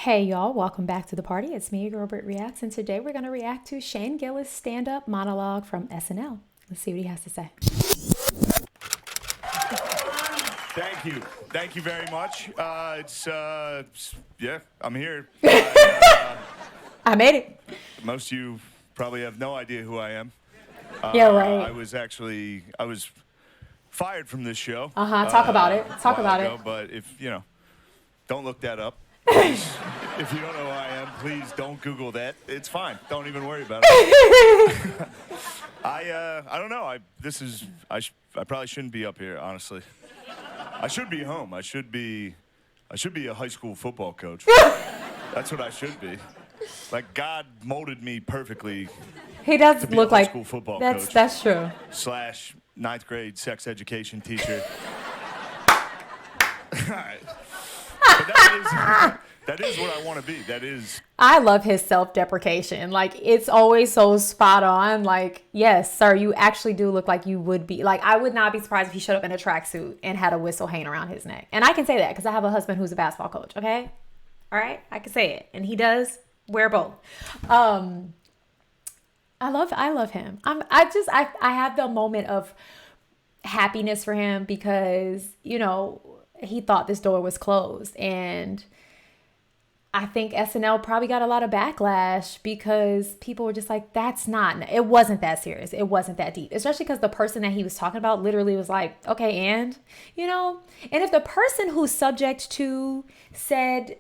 Hey y'all, welcome back to the party. It's me, your girl BrittReacts, and today we're going to react to Shane Gillis' stand-up monologue from SNL. Let's see what he has to say. Thank you. Thank you very much. Yeah, I'm here. I made it. Most of you probably have no idea who I am. Yeah, right. I was fired from this show. Talk about it. Talk about it. But don't look that up. Please. If you don't know who I am, please don't Google that. It's fine. Don't even worry about it. I don't know. I probably shouldn't be up here, honestly. I should be home. I should be a high school football coach. That's what I should be. Like, God molded me perfectly. He does to be look a high like school football coach. That's true. / ninth grade sex education teacher. But that is what I want to be. I love his self-deprecation. Like, it's always so spot on. Like, yes, sir, you actually do look like you would be. Like, I would not be surprised if he showed up in a tracksuit and had a whistle hanging around his neck. And I can say that because I have a husband who's a basketball coach, okay? All right? I can say it. And he does wear both. I love him. I have the moment of happiness for him because, he thought this door was closed. And I think SNL probably got a lot of backlash because people were just like, it wasn't that serious. It wasn't that deep, especially because the person that he was talking about literally was like, okay, and if the person who's subject to said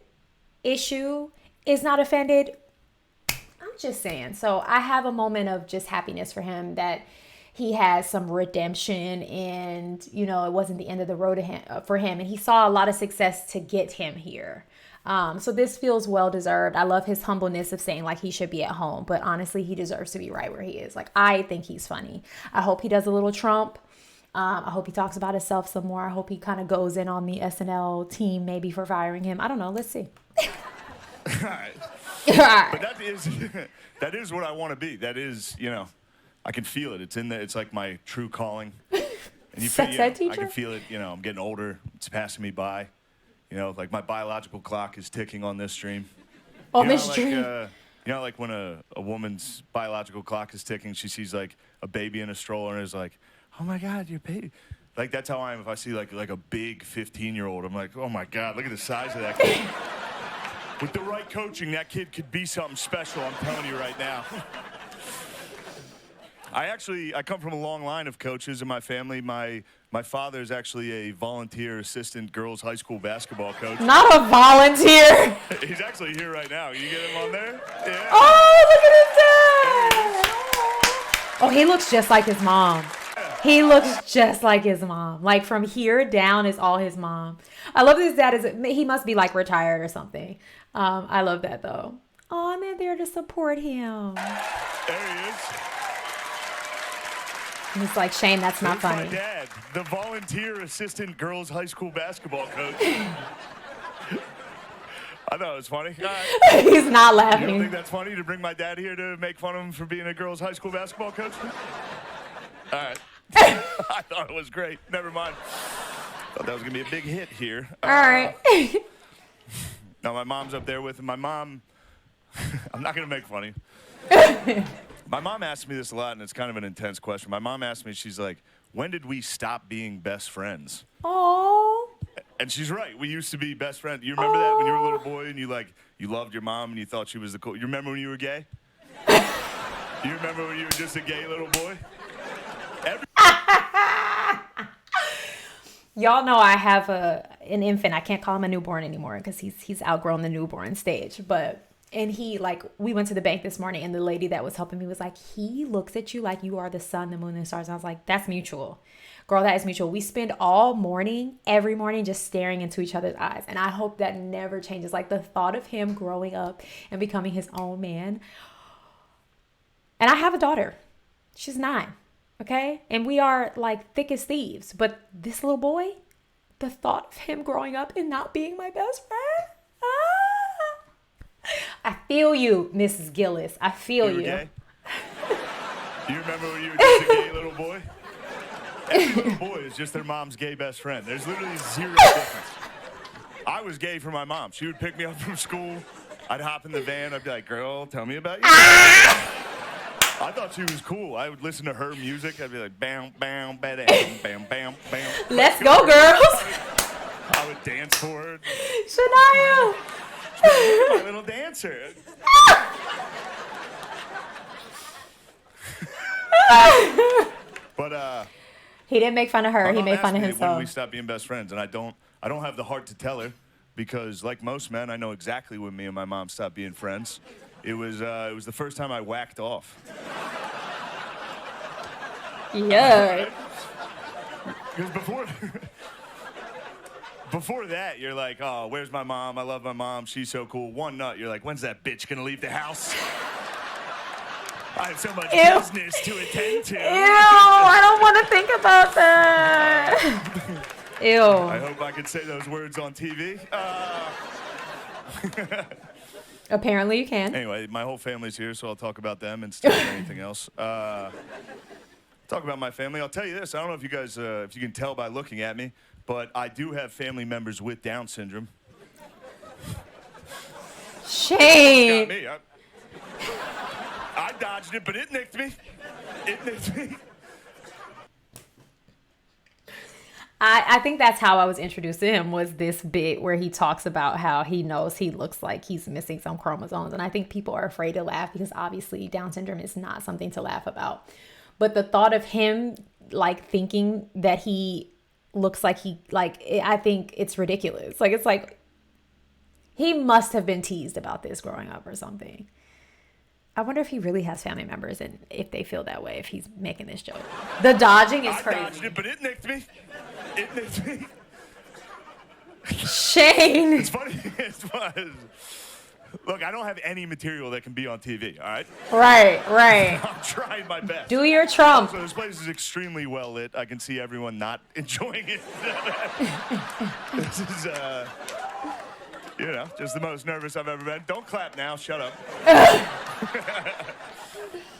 issue is not offended, I'm just saying. So I have a moment of just happiness for him that he has some redemption and, it wasn't the end of the road for him. And he saw a lot of success to get him here. So this feels well-deserved. I love his humbleness of saying like he should be at home, but honestly, he deserves to be right where he is. Like, I think he's funny. I hope he does a little Trump. I hope he talks about himself some more. I hope he kind of goes in on the SNL team maybe for firing him. I don't know. Let's see. All right. But that is what I want to be. That is, I can feel it. It's like my true calling. And Sex ed teacher? I can feel it. I'm getting older. It's passing me by. Like my biological clock is ticking on this stream. On this stream? Like when a woman's biological clock is ticking, she sees like a baby in a stroller and is like, oh my God, your baby. Like, that's how I am if I see like a big 15-year-old. I'm like, oh my God, look at the size of that kid. With the right coaching, that kid could be something special, I'm telling you right now. I come from a long line of coaches in my family. My father is actually a volunteer assistant girls high school basketball coach. Not a volunteer. He's actually here right now. You get him on there? Yeah. Oh, look at his dad. Oh, he looks just like his mom. He looks just like his mom. Like, from here down is all his mom. I love his dad. He must be like retired or something. I love that though. Oh, and they're there to support him. There he is. And it's like, Shane, that's not funny. My dad, the volunteer assistant girls high school basketball coach. I thought it was funny. All right. He's not You laughing. don't think that's funny to bring my dad here to make fun of him for being a girls high school basketball coach? All right. I thought it was great. Never mind. Thought that was going to be a big hit here. All right. Now, my mom's up there with him. My mom, I'm not going to make fun of you. My mom asked me this a lot, and it's kind of an intense question. My mom asked me, she's like, when did we stop being best friends? Oh. And she's right. We used to be best friends. You remember that when you were a little boy and you loved your mom and you thought she was the cool? You remember when you were gay? You remember when you were just a gay little boy? Y'all know I have an infant. I can't call him a newborn anymore because he's outgrown the newborn stage. And we went to the bank this morning and the lady that was helping me was like, he looks at you like you are the sun, the moon, and the stars. And I was like, that's mutual. Girl, that is mutual. We spend all morning, every morning, just staring into each other's eyes. And I hope that never changes. Like, the thought of him growing up and becoming his own man. And I have a daughter. She's 9. Okay? And we are like thick as thieves. But this little boy, the thought of him growing up and not being my best friend. I feel you, Mrs. Gillis. I feel you. Gay? You remember when you were just a gay little boy? Every little boy is just their mom's gay best friend. There's literally zero difference. I was gay for my mom. She would pick me up from school. I'd hop in the van. I'd be like, girl, tell me about you. I thought she was cool. I would listen to her music. I'd be like, bam, bam, bam, bam, bam, bam. Let's go, girls. I would dance for her. Shania. My little dancer. But he didn't make fun of her. He made fun of when himself. we stopped being best friends, and I don't have the heart to tell her because, like most men, I know exactly when me and my mom stopped being friends. It was the first time I whacked off. Yeah. Because before that, you're like, oh, where's my mom? I love my mom. She's so cool. One nut, you're like, when's that bitch gonna leave the house? I have so much business to attend to. Ew, I don't want to think about that. Ew. I hope I can say those words on TV. Apparently you can. Anyway, my whole family's here, so I'll talk about them instead of anything else. Talk about my family. I'll tell you this. I don't know if you guys, if you can tell by looking at me, but I do have family members with Down syndrome. Shame. Got me. I dodged it, but it nicked me. It nicked me. I think that's how I was introduced to him, was this bit where he talks about how he knows he looks like he's missing some chromosomes. And I think people are afraid to laugh because obviously Down syndrome is not something to laugh about. But the thought of him like thinking that he looks like I think it's ridiculous. Like, it's like he must have been teased about this growing up or something. I wonder if he really has family members and if they feel that way, if he's making this joke. The dodging is crazy. I dodged it, but it nicked me. It nicked me. Shane. It's funny. Look, I don't have any material that can be on TV, all right? Right. I'm trying my best. Do your Trump. So this place is extremely well lit. I can see everyone not enjoying it. This is, just the most nervous I've ever been. Don't clap now. Shut up.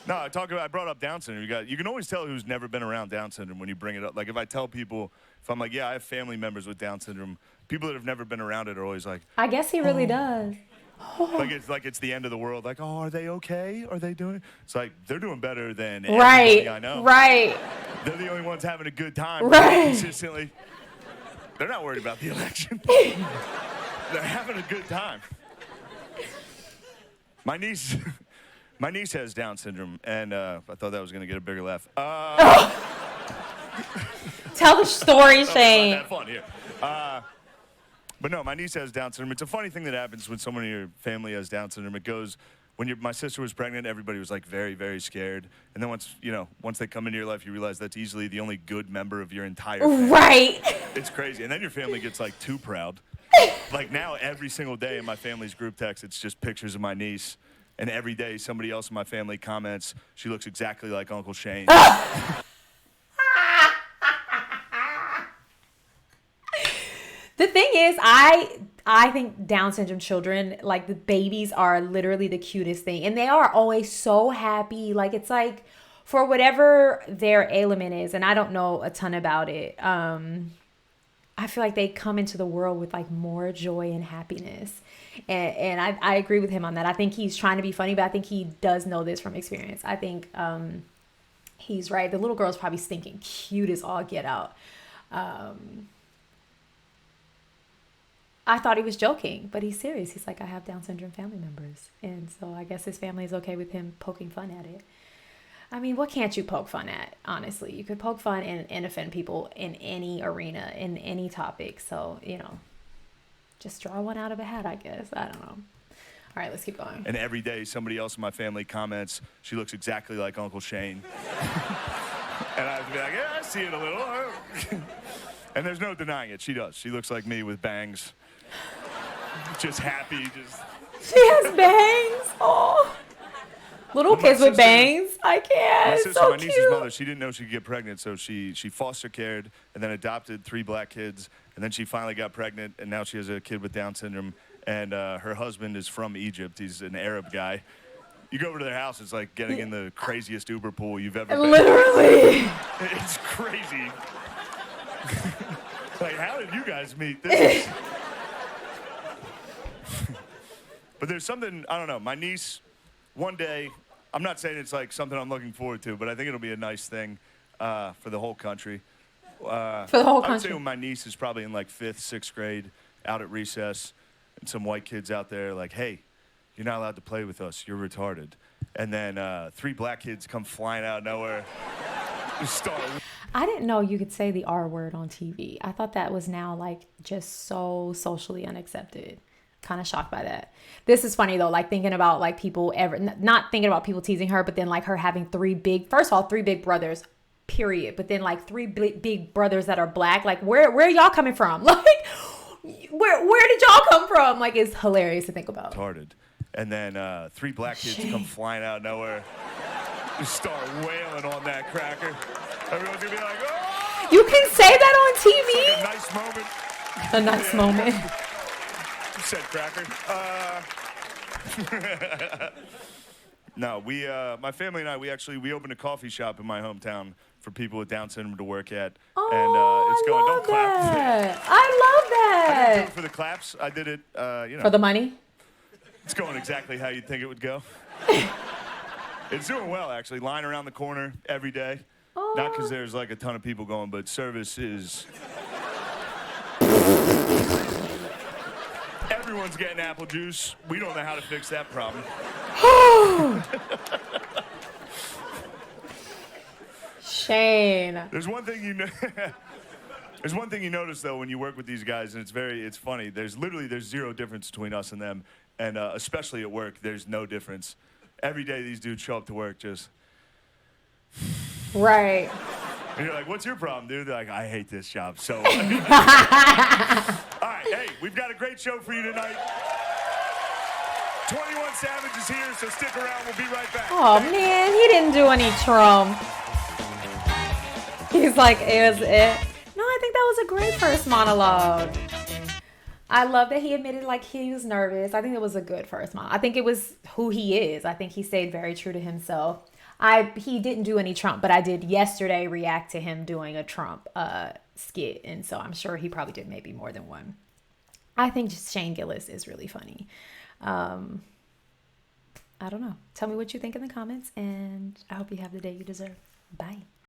No, I brought up Down syndrome. You can always tell who's never been around Down syndrome when you bring it up. Like, if I tell people, if I'm like, yeah, I have family members with Down syndrome, people that have never been around it are always like, I guess he really does. Like it's the end of the world. Like, oh, are they okay? Are they doing? It's like they're doing better than Right. everybody I know. Right. They're the only ones having a good time. Right. Consistently. They're not worried about the election. They're having a good time. My niece has Down syndrome, and I thought that was gonna get a bigger laugh. Tell the story, Shane. Not that fun here. But no, my niece has Down syndrome. It's a funny thing that happens when someone in your family has Down syndrome. It goes, my sister was pregnant, everybody was like very, very scared. And then once they come into your life, you realize that's easily the only good member of your entire family. Right. It's crazy. And then your family gets like too proud. Like now, every single day in my family's group text, it's just pictures of my niece. And every day, somebody else in my family comments, she looks exactly like Uncle Shane. The thing is, I think Down syndrome children, like the babies, are literally the cutest thing. And they are always so happy. Like, it's like, for whatever their ailment is, and I don't know a ton about it, I feel like they come into the world with like more joy and happiness. And I agree with him on that. I think he's trying to be funny, but I think he does know this from experience. I think he's right. The little girl's probably stinking cute as all get out. I thought he was joking, but he's serious. He's like, I have Down syndrome family members. And so I guess his family is okay with him poking fun at it. I mean, what can't you poke fun at, honestly? You could poke fun and offend people in any arena, in any topic. So, just draw one out of a hat, I guess. I don't know. All right, let's keep going. And every day, somebody else in my family comments, she looks exactly like Uncle Shane. And I would be like, yeah, I see it a little. And there's no denying it. She does. She looks like me with bangs. Just happy. She has bangs. Oh. Little kids with bangs. I can't. My it's sister, so my niece's cute. mother, she didn't know she could get pregnant, so she foster cared and then adopted 3 black kids, and then she finally got pregnant, and now she has a kid with Down syndrome, and her husband is from Egypt. He's an Arab guy. You go over to their house, it's like getting in the craziest Uber pool you've ever been. Literally. It's crazy. Like, how did you guys meet? This But there's something, I don't know, my niece, one day, I'm not saying it's like something I'm looking forward to, but I think it'll be a nice thing for the whole country. For the whole I would say country. when my niece is probably in like 5th, 6th grade, out at recess, and some white kids out there like, hey, you're not allowed to play with us. You're retarded. And then 3 black kids come flying out of nowhere. Just start. I didn't know you could say the R word on TV. I thought that was now like just so socially unaccepted. Kind of shocked by that. This is funny though, like thinking about like people not thinking about people teasing her, but then like her having 3 big, first of all, 3 big brothers, period. But then like 3 big brothers that are black. Like where are y'all coming from? Like where did y'all come from? Like it's hilarious to think about. Retarded. And then 3 black kids come flying out of nowhere. Just start wailing on that cracker. Everyone's gonna be like, oh! You can say that on TV? It's like a nice moment. A nice moment. You said cracker. No, my family and I, we opened a coffee shop in my hometown for people with Down syndrome to work at. Oh, And it's going, don't clap. I love I didn't do that. it for the claps. I did it, For the money? It's going exactly how you'd think it would go. It's doing well, actually. Line around the corner every day. Oh. Not because there's like a ton of people going, but service is... Everyone's getting apple juice. We don't know how to fix that problem. Shane. There's one thing you know. There's one thing you notice though when you work with these guys, and it's funny. There's 0 difference between us and them, and especially at work, there's no difference. Every day these dudes show up to work just. Right. And you're like, what's your problem, dude? They're like, I hate this job. So. All right, hey, we've got a great show for you tonight. 21 Savage is here, so stick around. We'll be right back. Oh man, he didn't do any Trump. He's like, it was it. No, I think that was a great first monologue. I love that he admitted like he was nervous. I think it was a good first monologue. I think it was who he is. I think he stayed very true to himself. He didn't do any Trump, but I did yesterday react to him doing a Trump skit, and so I'm sure he probably did maybe more than one. I think just Shane Gillis is really funny. I don't know. Tell me what you think in the comments, and I hope you have the day you deserve. Bye.